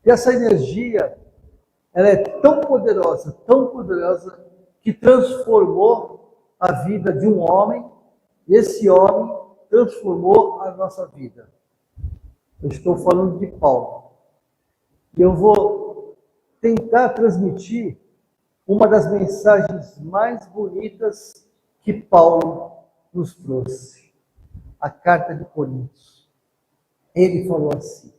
E essa energia, ela é tão poderosa, que transformou a vida de um homem, e esse homem transformou a nossa vida. Eu estou falando de Paulo. E eu vou tentar transmitir uma das mensagens mais bonitas que Paulo nos trouxe. A carta de Coríntios. Ele falou assim: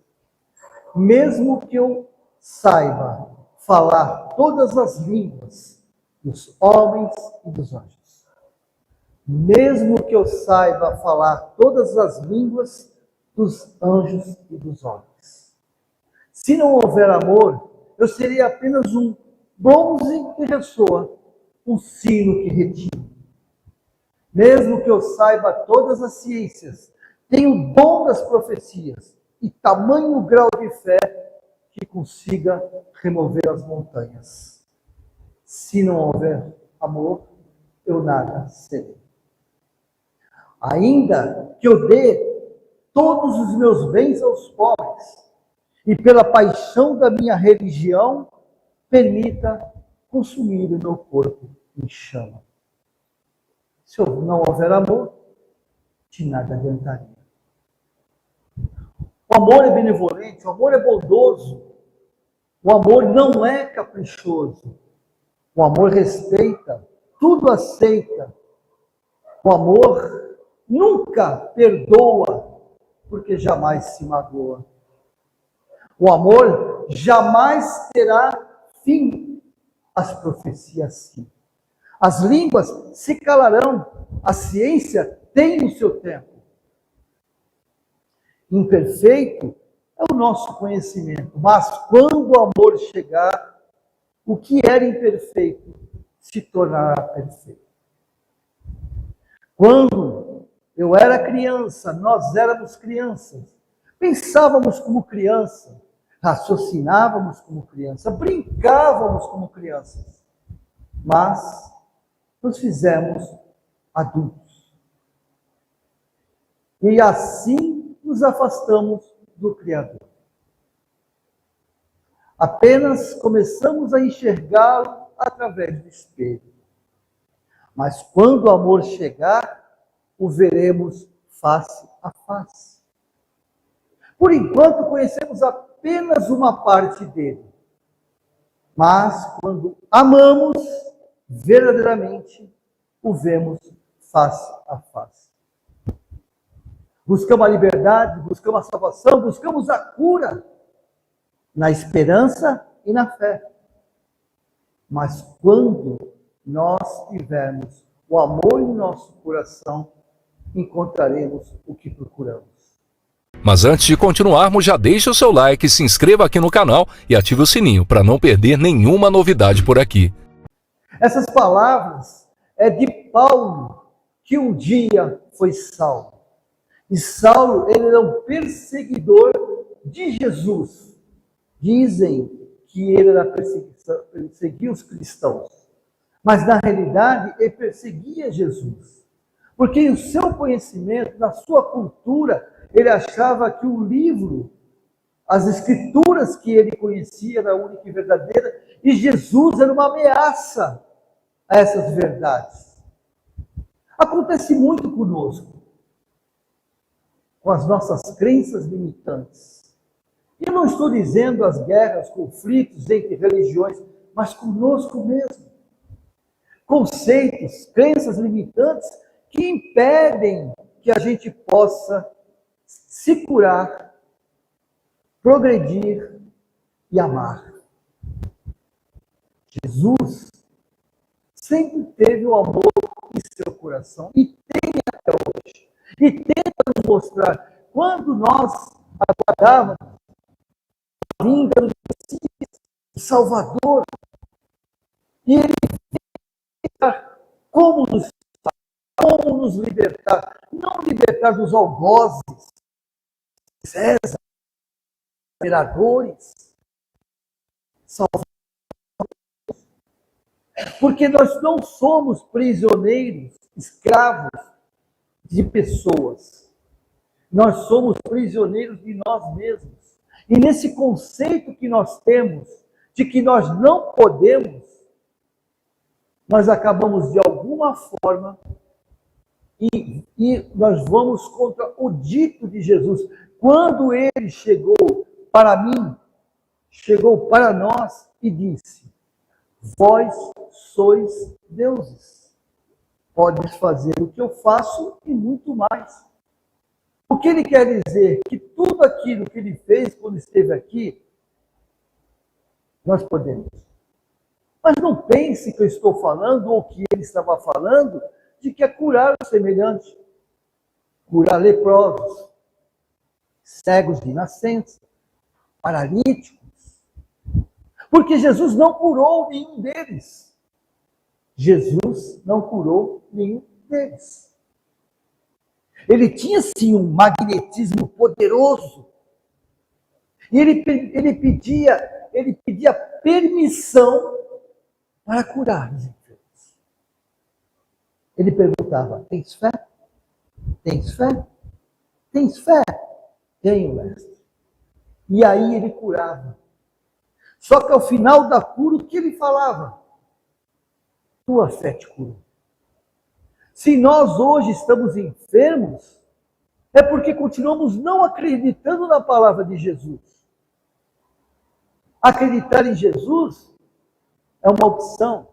mesmo que eu saiba falar todas as línguas dos homens e dos anjos, mesmo que eu saiba falar todas as línguas dos anjos e dos homens, se não houver amor, eu seria apenas um bronze que ressoa, um sino que retine. Mesmo que eu saiba todas as ciências, tenho o dom das profecias e tamanho grau de fé que consiga remover as montanhas. Se não houver amor, eu nada serei. Ainda que eu dê todos os meus bens aos pobres, e pela paixão da minha religião, permita consumir o meu corpo em chama. Se não houver amor, de nada adiantaria. O amor é benevolente, o amor é bondoso, o amor não é caprichoso, o amor respeita, tudo aceita, o amor nunca perdoa, porque jamais se magoa. O amor jamais terá fim, as profecias sim. As línguas se calarão, a ciência tem o seu tempo. Imperfeito é o nosso conhecimento, mas quando o amor chegar, o que era imperfeito se tornará perfeito. Quando eu era criança, nós éramos crianças, pensávamos como criança, raciocinávamos como criança, brincávamos como crianças, mas nos fizemos adultos. E assim nos afastamos do Criador. Apenas começamos a enxergá-lo através do espelho. Mas quando o amor chegar, o veremos face a face. Por enquanto, conhecemos apenas uma parte dele. Mas quando amamos, verdadeiramente o vemos face a face. Buscamos a liberdade, buscamos a salvação, buscamos a cura na esperança e na fé. Mas quando nós tivermos o amor em nosso coração, encontraremos o que procuramos. Mas antes de continuarmos, já deixe o seu like, se inscreva aqui no canal e ative o sininho para não perder nenhuma novidade por aqui. Essas palavras é de Paulo, que um dia foi Saulo. E Saulo, ele era um perseguidor de Jesus. Dizem que ele era perseguia os cristãos. Mas na realidade, ele perseguia Jesus. Porque em seu conhecimento, na sua cultura, ele achava que o livro, as escrituras que ele conhecia era a única e verdadeira, e Jesus era uma ameaça a essas verdades. Acontece muito conosco, com as nossas crenças limitantes. E eu não estou dizendo as guerras, conflitos entre religiões, mas conosco mesmo. Conceitos, crenças limitantes que impedem que a gente possa se curar, progredir e amar. Jesus sempre teve o amor em seu coração e tem até hoje. E tenta nos mostrar, quando nós aguardávamos a vinda do Messias, o Salvador, e ele como nos libertar, não libertar dos algozes, César, imperadores, salvar. Porque nós não somos prisioneiros, escravos de pessoas. Nós somos prisioneiros de nós mesmos. E nesse conceito que nós temos de que nós não podemos, nós acabamos de alguma forma e nós vamos contra o dito de Jesus. Quando ele chegou para mim, chegou para nós e disse: vós sois deuses, podes fazer o que eu faço e muito mais. O que ele quer dizer? Que tudo aquilo que ele fez quando esteve aqui, nós podemos. Mas não pense que eu estou falando, ou que ele estava falando, de que é curar o semelhante, curar leprosos, cegos de nascença, paralíticos. Porque Jesus não curou nenhum deles. Jesus não curou nenhum deles. Ele tinha sim um magnetismo poderoso. E ele pedia permissão para curar os enfermos. Ele perguntava: tens fé? Tens fé? Tens fé? Tenho, mestre. E aí ele curava. Só que ao final da cura, o que ele falava? Tua fé te curou. Se nós hoje estamos enfermos, é porque continuamos não acreditando na palavra de Jesus. Acreditar em Jesus é uma opção.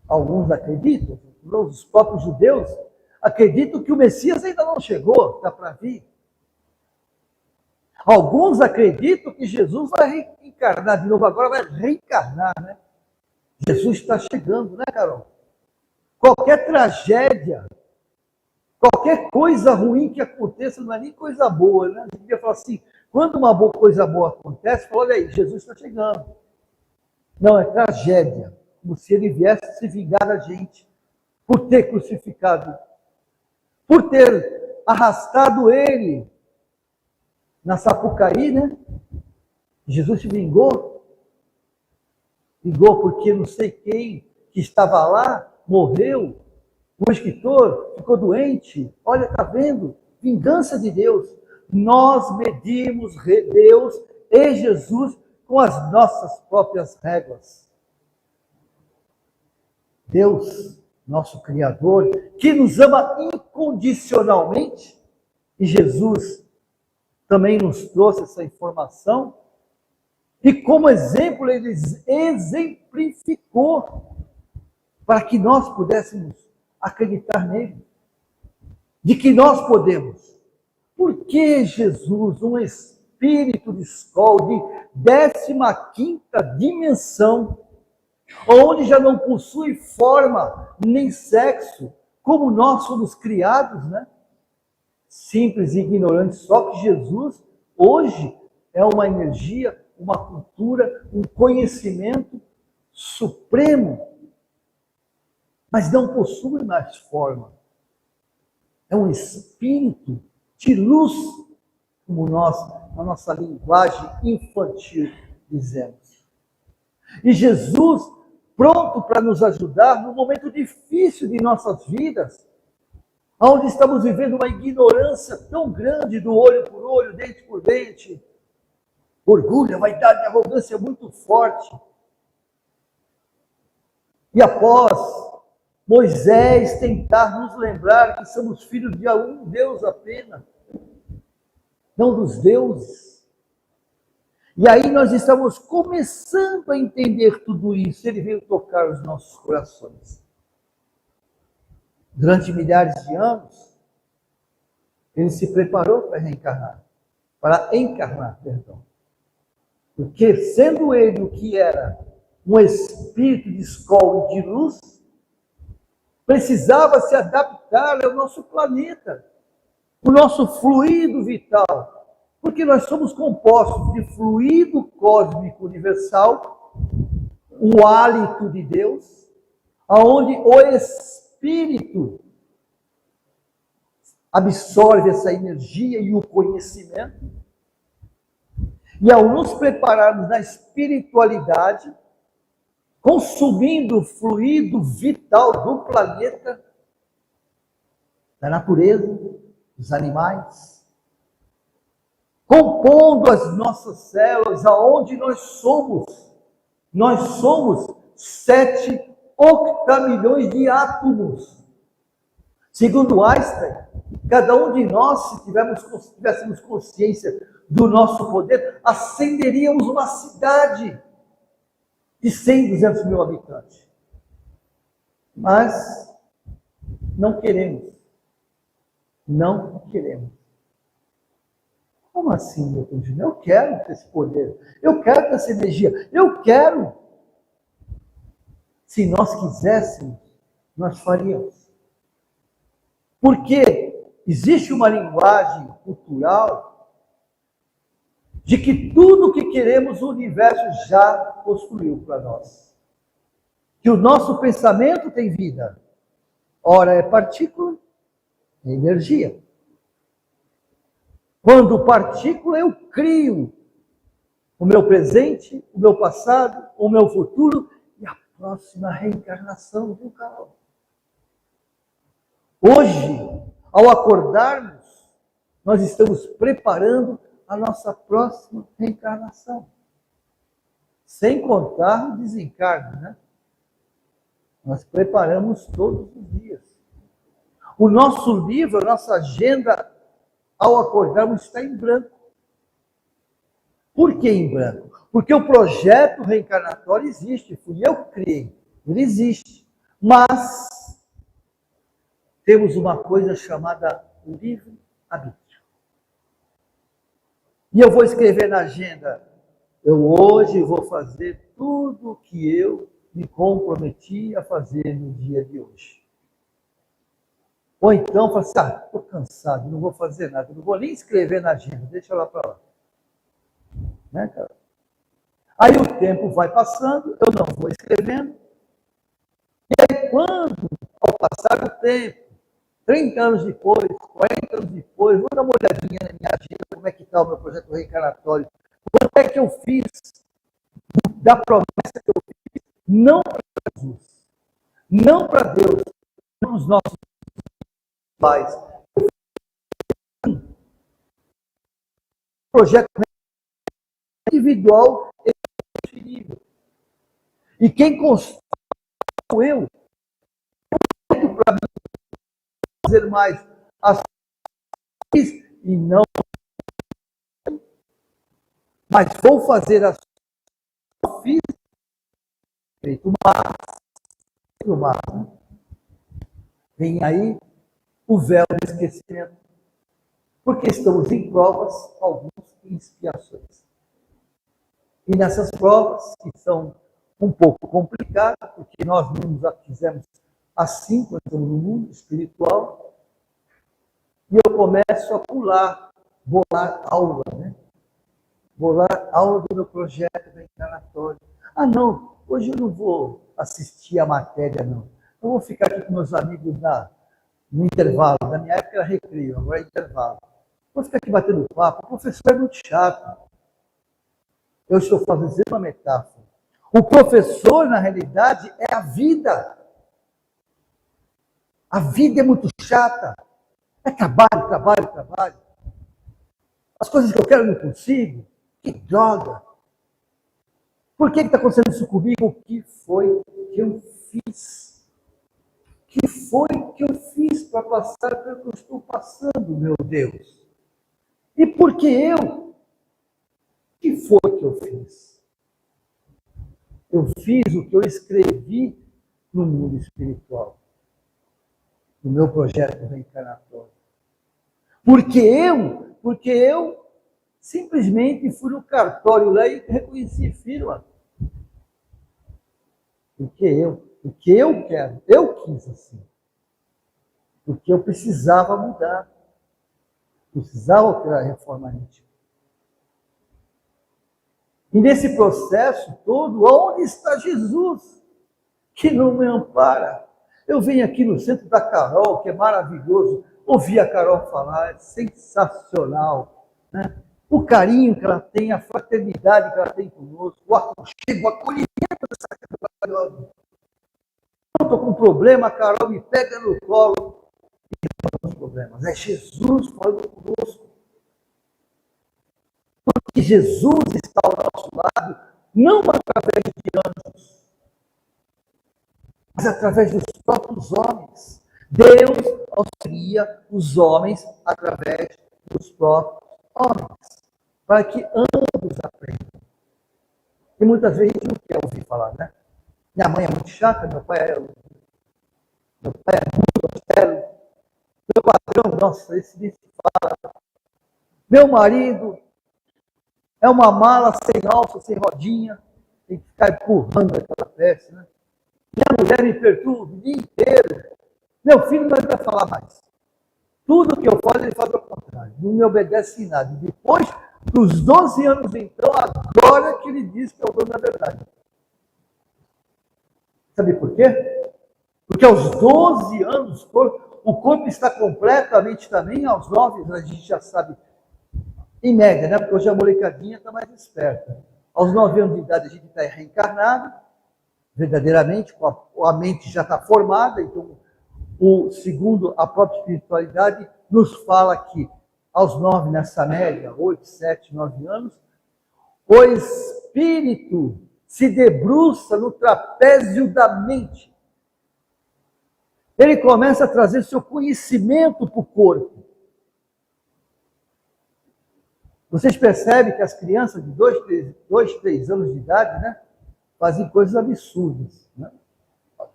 Alguns acreditam, os próprios judeus acreditam que o Messias ainda não chegou, está para vir. Alguns acreditam que Jesus vai reencarnar de novo, agora vai reencarnar, né? Jesus está chegando, né, Carol? Qualquer tragédia, qualquer coisa ruim que aconteça, não é nem coisa boa, né? A gente podia falar assim, quando uma coisa boa acontece, fala, olha aí, Jesus está chegando. Não, é tragédia, como se ele viesse se vingar da gente, por ter crucificado, por ter arrastado ele na Sapucaí, né? Jesus se vingou. Vingou porque não sei quem que estava lá morreu. O escritor ficou doente. Olha, está vendo? Vingança de Deus. Nós medimos Deus e Jesus com as nossas próprias réguas. Deus, nosso Criador, que nos ama incondicionalmente, e Jesus também nos trouxe essa informação, e como exemplo ele exemplificou para que nós pudéssemos acreditar nele, de que nós podemos. Por que Jesus, um espírito de escola de 15ª dimensão, onde já não possui forma nem sexo, como nós fomos criados, né? Simples e ignorantes, só que Jesus hoje é uma energia, uma cultura, um conhecimento supremo, mas não possui mais forma. É um espírito de luz, como nós, na nossa linguagem infantil, dizemos. E Jesus, pronto para nos ajudar no momento difícil de nossas vidas, onde estamos vivendo uma ignorância tão grande do olho por olho, dente por dente, orgulho, vaidade e arrogância muito forte. E após Moisés tentar nos lembrar que somos filhos de um Deus apenas, não dos deuses. E aí nós estamos começando a entender tudo isso. Ele veio tocar os nossos corações. Durante milhares de anos, ele se preparou para encarnar, perdão. Porque sendo ele o que era, um espírito de escola e de luz, precisava se adaptar ao nosso planeta, o nosso fluido vital, porque nós somos compostos de fluido cósmico universal, o hálito de Deus, aonde o Espírito absorve essa energia e o conhecimento, e ao nos prepararmos na espiritualidade, consumindo o fluido vital do planeta, da natureza, dos animais, compondo as nossas células, aonde nós somos. Nós somos 7 octamilhões de átomos. Segundo Einstein, cada um de nós, se tivéssemos consciência do nosso poder, acenderíamos uma cidade de 100, 200 mil habitantes. Mas não queremos. Não queremos. Como assim, meu cônjuge? Eu quero ter esse poder. Eu quero ter essa energia. Eu quero. Se nós quiséssemos, nós faríamos. Porque existe uma linguagem cultural de que tudo que queremos o universo já construiu para nós. Que o nosso pensamento tem vida. Ora é partícula, é energia. Quando partícula, eu crio o meu presente, o meu passado, o meu futuro e a próxima reencarnação, viu, Carol? Hoje, ao acordarmos, nós estamos preparando a nossa próxima reencarnação. Sem contar o desencarne, né? Nós preparamos todos os dias. O nosso livro, a nossa agenda, ao acordarmos, está em branco. Por que em branco? Porque o projeto reencarnatório existe, fui eu que criei, ele existe. Mas temos uma coisa chamada livre-arbítrio. E eu vou escrever na agenda, eu hoje vou fazer tudo o que eu me comprometi a fazer no dia de hoje. Ou então, falo assim, estou cansado, não vou fazer nada, não vou nem escrever na agenda, deixa lá para lá. Né, cara? Aí o tempo vai passando, eu não vou escrevendo, e aí quando, ao passar o tempo, 30 anos depois, 40 anos depois, vou dar uma olhadinha na minha agenda, como é que está o meu projeto reencarnatório, quanto é que eu fiz da promessa que eu fiz, não para Jesus, não para Deus, não os nossos pais. O projeto individual é indefinível. E quem constrói eu, para fazer mais as coisas e não, mas vou fazer as coisas fiz feito mais, né? Vem aí o véu do esquecimento, porque estamos em provas, alguns em expiações. E nessas provas, que são um pouco complicadas, porque nós não nos fizemos assim, quando estamos no mundo espiritual, e eu começo a bolar aula, né? Bolar aula do meu projeto reencarnatório. Não, hoje eu não vou assistir a matéria, não. Eu vou ficar aqui com meus amigos no intervalo. Na minha época era recreio, agora é intervalo. Vou ficar aqui batendo papo. O professor é muito chato. Eu estou fazendo uma metáfora. O professor, na realidade, é a vida. A vida é muito chata. É trabalho, trabalho, trabalho. As coisas que eu quero eu não consigo. Que droga. Por que está acontecendo isso comigo? O que foi que eu fiz? O que foi que eu fiz para passar pelo que eu estou passando, meu Deus? E por que eu? O que foi que eu fiz? Eu fiz o que eu escrevi no mundo espiritual, no meu projeto reencarnatório. Porque eu simplesmente fui no cartório lá e reconheci firma. Porque eu quero, eu quis assim. Porque eu precisava mudar. Precisava ter a reforma íntima. E nesse processo todo, onde está Jesus? Que não me ampara. Eu venho aqui no centro da Carol, que é maravilhoso, ouvir a Carol falar, é sensacional, né? O carinho que ela tem, a fraternidade que ela tem conosco, o aconchego, o acolhimento dessa maravilhosa. Eu estou com um problema, a Carol me pega no colo e resolve os problemas. É Jesus falando conosco. Porque Jesus está ao nosso lado, não através de anjos, mas através dos próprios homens. Deus auxilia os homens através dos próprios homens, para que ambos aprendam. E muitas vezes a gente não quer ouvir falar, né? Minha mãe é muito chata, meu pai é muito austero, meu patrão, nossa, esse nem se fala. Meu marido é uma mala sem alça, sem rodinha, tem que ficar empurrando aquela peça, né? Minha mulher me perturba o dia inteiro. Meu filho não vai falar mais. Tudo que eu falo, ele faz ao contrário. Não me obedece em nada. E depois, dos 12 anos, então, agora que ele diz que é o dono da verdade. Sabe por quê? Porque aos 12 anos, o corpo está completamente também, aos 9, a gente já sabe, em média, né? Porque hoje a molecadinha está mais esperta. Aos 9 anos de idade, a gente está reencarnado, verdadeiramente, a mente já está formada, então, segundo a própria espiritualidade, nos fala que aos 9, nessa média, 8, 7, 9 anos, o espírito se debruça no trapézio da mente. Ele começa a trazer seu conhecimento para o corpo. Vocês percebem que as crianças de 2, 3 anos de idade, né, fazem coisas absurdas. Né?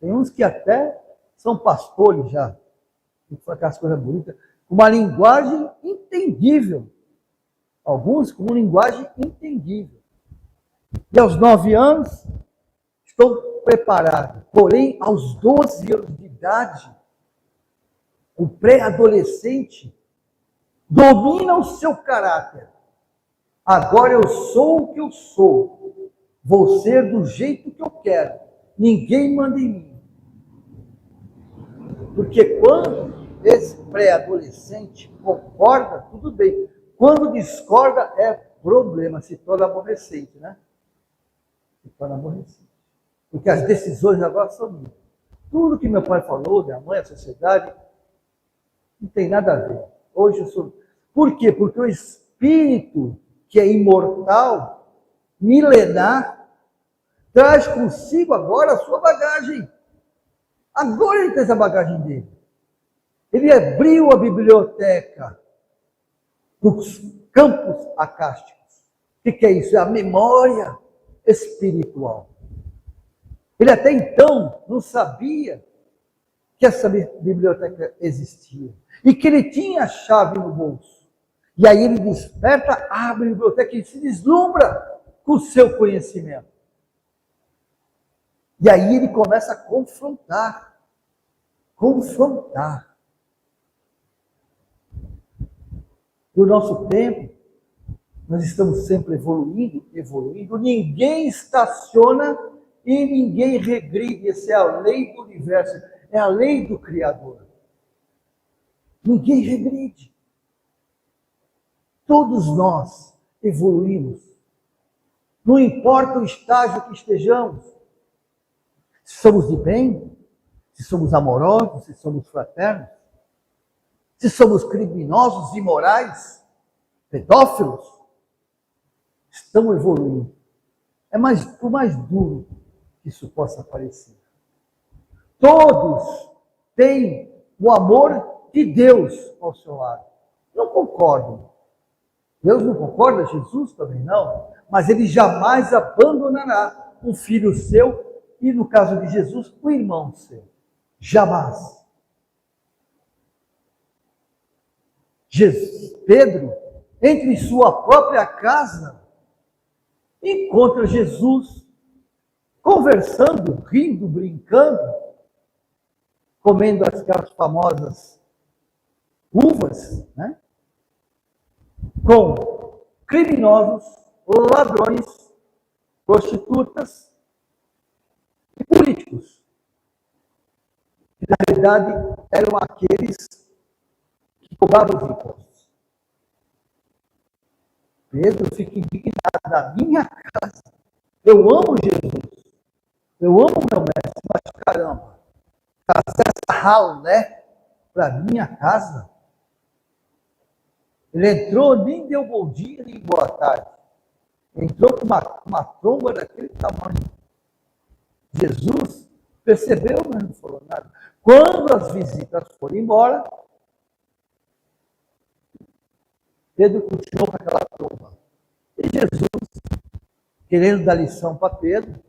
Tem uns que até são pastores já, aquelas coisas bonitas, com uma linguagem entendível. Alguns com uma linguagem entendível. E aos 9 anos, estou preparado. Porém, aos 12 anos de idade, o pré-adolescente domina o seu caráter. Agora eu sou o que eu sou. Vou ser do jeito que eu quero. Ninguém manda em mim. Porque quando esse pré-adolescente concorda, tudo bem. Quando discorda, é problema, se torna aborrecente, né? Se torna aborrecente. Porque as decisões agora são minhas. Tudo que meu pai falou, minha mãe, a sociedade, não tem nada a ver. Hoje eu sou... Por quê? Porque o espírito, que é imortal, milenar, traz consigo agora a sua bagagem. Agora ele traz a bagagem dele. Ele abriu a biblioteca dos campos acásticos. O que é isso? É a memória espiritual. Ele até então não sabia que essa biblioteca existia e que ele tinha a chave no bolso. E aí ele desperta, abre a biblioteca e se deslumbra com o seu conhecimento. E aí ele começa a confrontar. Confrontar. No nosso tempo, nós estamos sempre evoluindo, evoluindo. Ninguém estaciona e ninguém regride. Essa é a lei do universo, é a lei do Criador. Ninguém regride. Todos nós evoluímos. Não importa o estágio que estejamos. Se somos de bem, se somos amorosos, se somos fraternos, se somos criminosos, imorais, pedófilos, estamos evoluindo. Por mais duro que isso possa parecer. Todos têm o amor de Deus ao seu lado. Não concordam. Deus não concorda, Jesus também não, mas ele jamais abandonará um filho seu e, no caso de Jesus, o irmão seu. Jamais. Pedro, entra em sua própria casa, encontra Jesus, conversando, rindo, brincando, comendo aquelas famosas uvas, né? Com criminosos, ladrões, prostitutas e políticos. Que, na realidade, eram aqueles que cobravam os impostos. Pedro fica indignado. Na minha casa, eu amo Jesus, eu amo meu mestre, mas caramba, trazer essa ralé para minha casa? Ele entrou, nem deu bom dia, nem boa tarde. Entrou com uma tromba daquele tamanho. Jesus percebeu, mas não falou nada. Quando as visitas foram embora, Pedro continuou com aquela tromba. E Jesus, querendo dar lição para Pedro,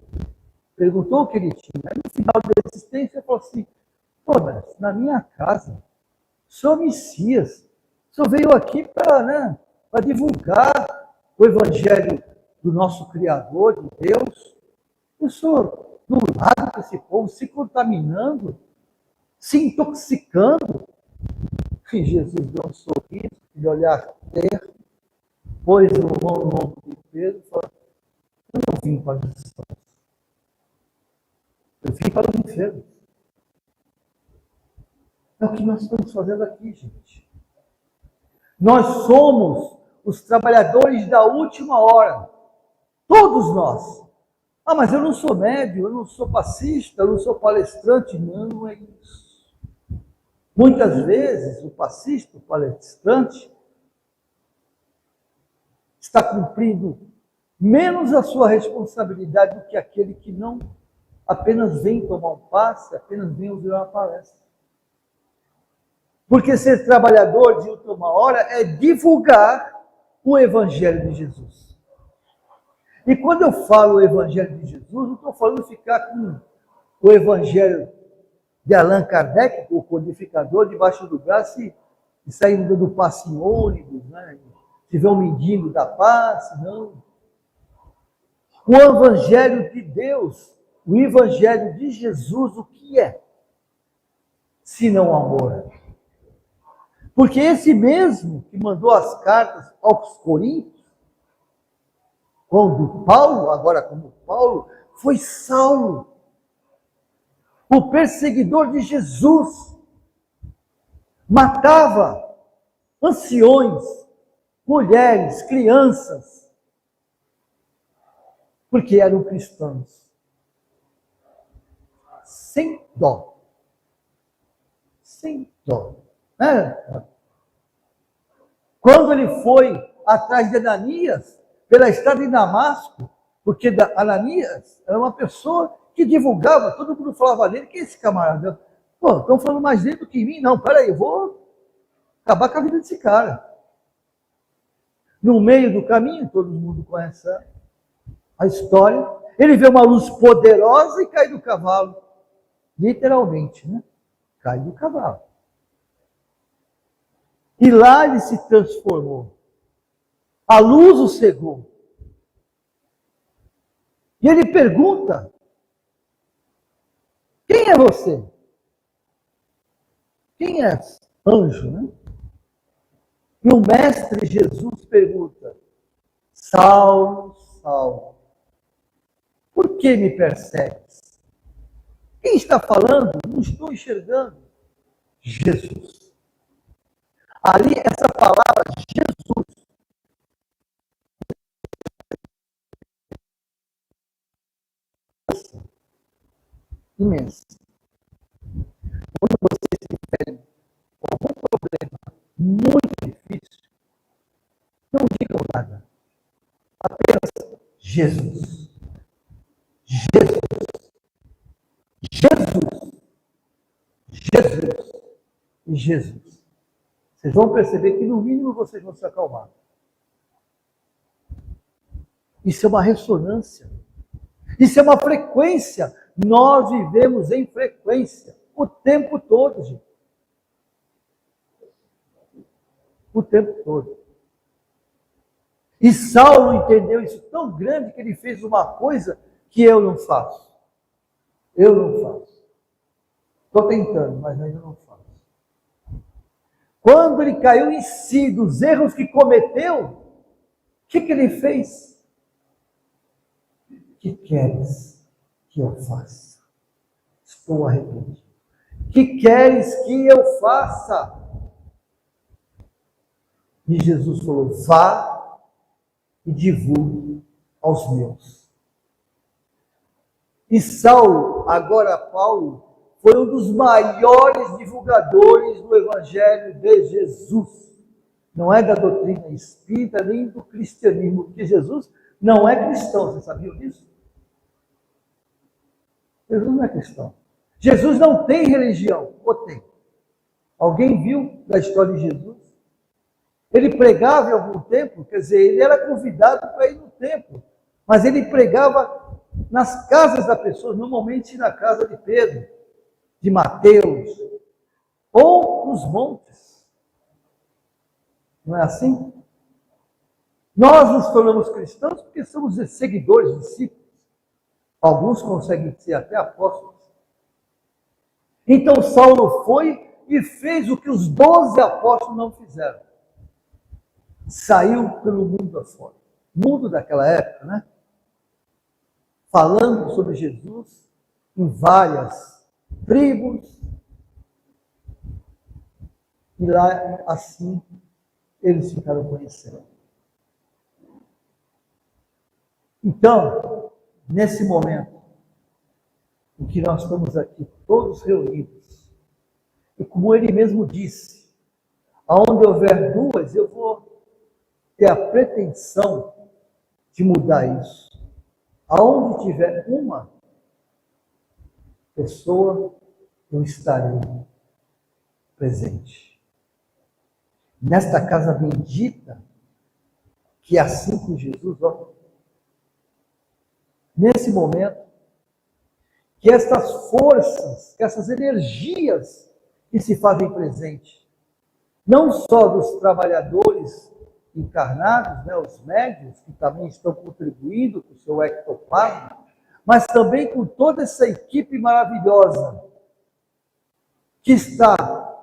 perguntou o que ele tinha. Aí, no final da existência, ele falou assim: pô, mas na minha casa, sou Messias. O senhor veio aqui para divulgar o evangelho do nosso Criador, de Deus. O senhor, do lado desse povo, se contaminando, se intoxicando. E Jesus deu um sorriso, de olhar terra, pôs a mão no ombro de Pedro e falou: eu não vim para os sãos, eu vim para os enfermos. É o que nós estamos fazendo aqui, gente. Nós somos os trabalhadores da última hora. Todos nós. Ah, mas eu não sou médium, eu não sou passista, eu não sou palestrante. Não é isso. Muitas vezes o passista, o palestrante, está cumprindo menos a sua responsabilidade do que aquele que não apenas vem tomar um passe, apenas vem ouvir uma palestra. Porque ser trabalhador de última hora é divulgar o Evangelho de Jesus. E quando eu falo o Evangelho de Jesus, não estou falando ficar com o Evangelho de Allan Kardec, o codificador, debaixo do braço e saindo do passe em ônibus, né? Se vê um mendigo da passe, não. O Evangelho de Deus, o Evangelho de Jesus, o que é? Se não amor. Porque esse mesmo que mandou as cartas aos Coríntios, quando Paulo, agora como Paulo, foi Saulo, o perseguidor de Jesus, matava anciões, mulheres, crianças, porque eram cristãos. Sem dó. Sem dó. Quando ele foi atrás de Ananias, pela estrada de Damasco, porque Ananias era uma pessoa que divulgava, todo mundo falava nele, que é esse camarada? Pô, estão falando mais dele do que em mim? Não, peraí, eu vou acabar com a vida desse cara. No meio do caminho, todo mundo conhece a história, ele vê uma luz poderosa e cai do cavalo. Literalmente, né? Cai do cavalo. E lá ele se transformou. A luz o cegou. E ele pergunta: quem é você? Quem é anjo, né? E o mestre Jesus pergunta: Saulo, Saulo, por que me persegues? Quem está falando? Não estou enxergando. Jesus. Ali, essa palavra, Jesus, imensa. Quando vocês tiverem algum problema muito difícil, não digam nada. Apenas Jesus. Jesus. Jesus. Jesus. E Jesus. Vocês vão perceber que, no mínimo, vocês vão se acalmar. Isso é uma ressonância. Isso é uma frequência. Nós vivemos em frequência o tempo todo, gente. O tempo todo. E Saulo entendeu isso tão grande que ele fez uma coisa que eu não faço. Eu não faço. Estou tentando, mas ainda não faço. Quando ele caiu em si dos erros que cometeu, o que ele fez? O que queres que eu faça? Estou arrependido. O que queres que eu faça? E Jesus falou: vá e divulgue aos meus. E Saulo, agora Paulo, foi um dos maiores divulgadores do Evangelho de Jesus. Não é da doutrina espírita, nem do cristianismo, porque Jesus não é cristão, você sabia disso? Jesus não é cristão. Jesus não tem religião, ou tem? Alguém viu da história de Jesus? Ele pregava em algum templo, quer dizer, ele era convidado para ir no templo, mas ele pregava nas casas das pessoas, normalmente na casa de Pedro, de Mateus, ou nos montes. Não é assim? Nós nos tornamos cristãos porque somos seguidores, discípulos. Alguns conseguem ser até apóstolos. Então Saulo foi e fez o que os 12 apóstolos não fizeram. Saiu pelo mundo afora. Mundo daquela época, né? Falando sobre Jesus em várias tribos. E lá, assim, eles ficaram conhecendo. Então, nesse momento, em que nós estamos aqui todos reunidos, e como ele mesmo disse, aonde houver duas, eu vou ter a pretensão de mudar isso. Aonde tiver uma pessoa, eu estarei presente. Nesta casa bendita, que é assim com Jesus, ó, nesse momento, que essas forças, que essas energias que se fazem presente, não só dos trabalhadores encarnados, né, os médios, que também estão contribuindo com o seu ectoplasma, mas também com toda essa equipe maravilhosa que está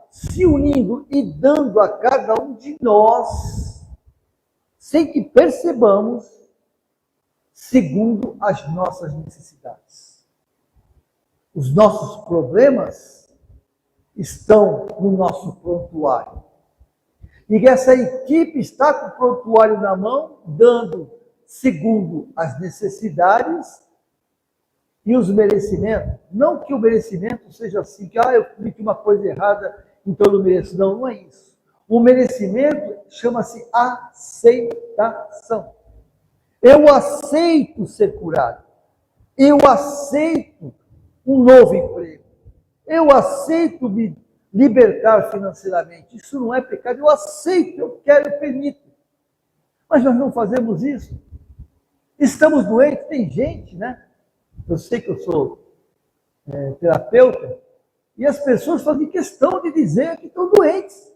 se unindo e dando a cada um de nós, sem que percebamos, segundo as nossas necessidades. Os nossos problemas estão no nosso prontuário. E essa equipe está com o prontuário na mão, dando segundo as necessidades e os merecimentos. Não que o merecimento seja assim, que eu cometi uma coisa errada, então eu não mereço. Não, não é isso. O merecimento chama-se aceitação. Eu aceito ser curado. Eu aceito um novo emprego. Eu aceito me libertar financeiramente. Isso não é pecado. Eu aceito, eu quero, eu permito. Mas nós não fazemos isso. Estamos doentes. Tem gente, né? Eu sei que eu sou terapeuta, e as pessoas fazem questão de dizer que estão doentes.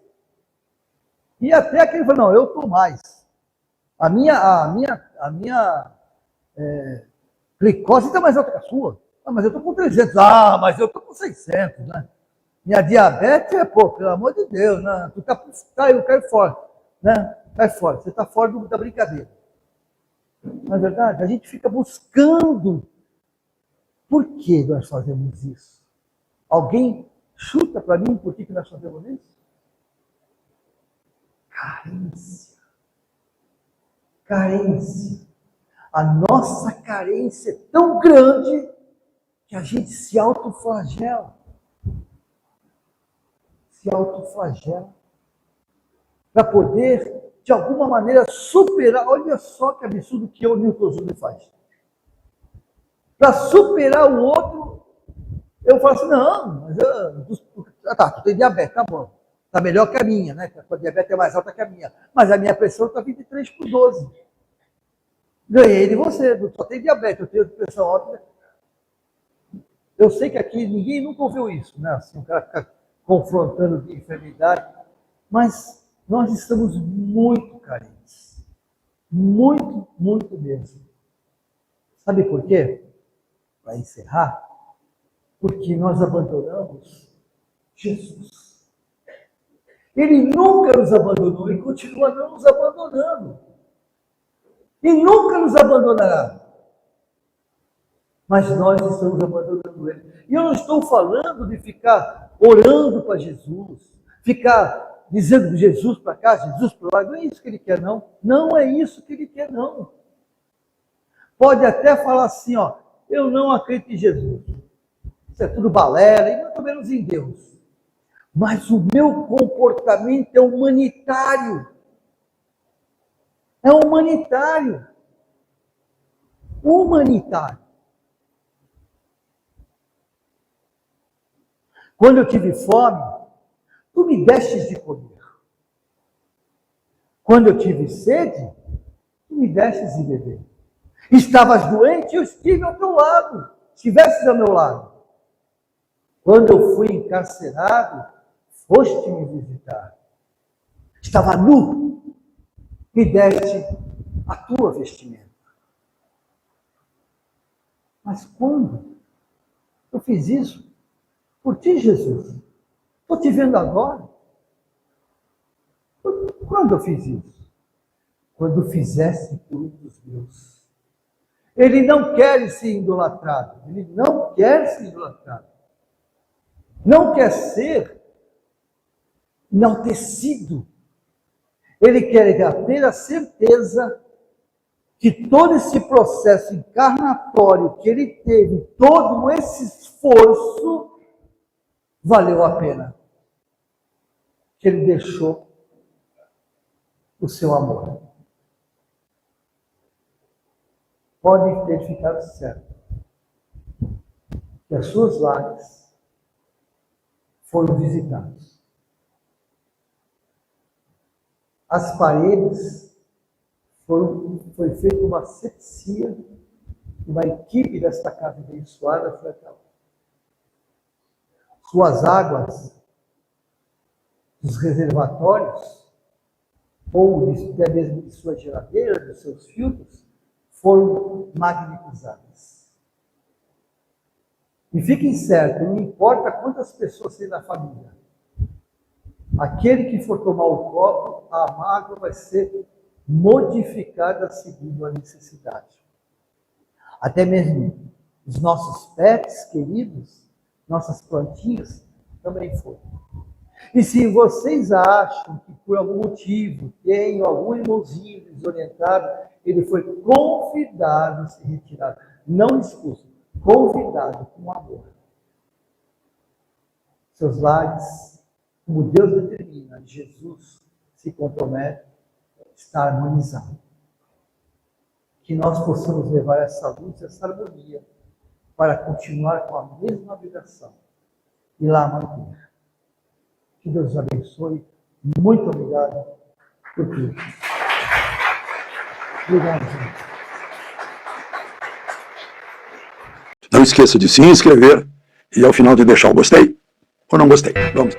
E até aquele fala, não, eu estou mais. A minha glicose está mais alta que a sua. Ah, mas eu estou com 300. Ah, mas eu estou com 600, né? Minha diabetes pelo amor de Deus, né? Tu eu caio fora, né? Cai fora, você está fora da brincadeira. Não é verdade? A gente fica buscando. Por que nós fazemos isso? Alguém chuta para mim por que nós fazemos isso? Carência. Carência. A nossa carência é tão grande que a gente se autoflagela. Se autoflagela. Para poder, de alguma maneira, superar. Olha só que absurdo que o Newton Zuni faz. Para superar o outro, eu falo assim, não, mas tu tem diabetes, tá bom. Está melhor que a minha, né? A diabetes é mais alta que a minha. Mas a minha pressão está 23/12. Ganhei de você, só tem diabetes, eu tenho pressão alta. Eu sei que aqui ninguém nunca ouviu isso, né? Assim, o cara fica confrontando de enfermidade. Mas nós estamos muito carentes. Muito, muito mesmo. Sabe por quê? Para encerrar, porque nós abandonamos Jesus. Ele nunca nos abandonou e continua não nos abandonando. E nunca nos abandonará. Mas nós estamos abandonando ele. E eu não estou falando de ficar orando para Jesus, ficar dizendo Jesus para cá, Jesus para lá. Não é isso que ele quer, não. Não é isso que ele quer, não. Pode até falar assim, ó, eu não acredito em Jesus. Isso é tudo balela, e muito menos em Deus. Mas o meu comportamento é humanitário. É humanitário. Humanitário. Quando eu tive fome, tu me destes de comer. Quando eu tive sede, tu me destes de beber. Estavas doente, eu estive ao teu lado. Estivesses ao meu lado. Quando eu fui encarcerado, foste me visitar. Estava nu, me deste a tua vestimenta. Mas quando eu fiz isso? Por ti, Jesus. Estou te vendo agora. Quando eu fiz isso? Quando fizesse por um dos meus. Ele não quer ser idolatrado. Ele não quer ser idolatrado. Não quer ser enaltecido. Ele quer ter a certeza que todo esse processo encarnatório que ele teve, todo esse esforço, valeu a pena. Que ele deixou o seu amor. Pode ter ficado certo que as suas lágrimas foram visitadas. As paredes foi feita uma asepsia, uma equipe desta casa abençoada foi até lá. Suas águas, dos reservatórios, ou até mesmo de sua geladeira, dos seus filtros, foram magnetizadas. E fiquem certos, não importa quantas pessoas tem na família, aquele que for tomar o copo, a água vai ser modificada segundo a necessidade. Até mesmo os nossos pets queridos, nossas plantinhas, também foram. E se vocês acham que por algum motivo tem algum irmãozinho desorientado, ele foi convidado a se retirar. Não expulso, convidado com amor. Seus lares, como Deus determina, Jesus se compromete, está harmonizado. Que nós possamos levar essa luz, essa harmonia, para continuar com a mesma vibração e lá manter. Que Deus abençoe. Muito obrigado por tudo. Obrigado, gente. Não esqueça de se inscrever e ao final de deixar o gostei ou não gostei. Vamos.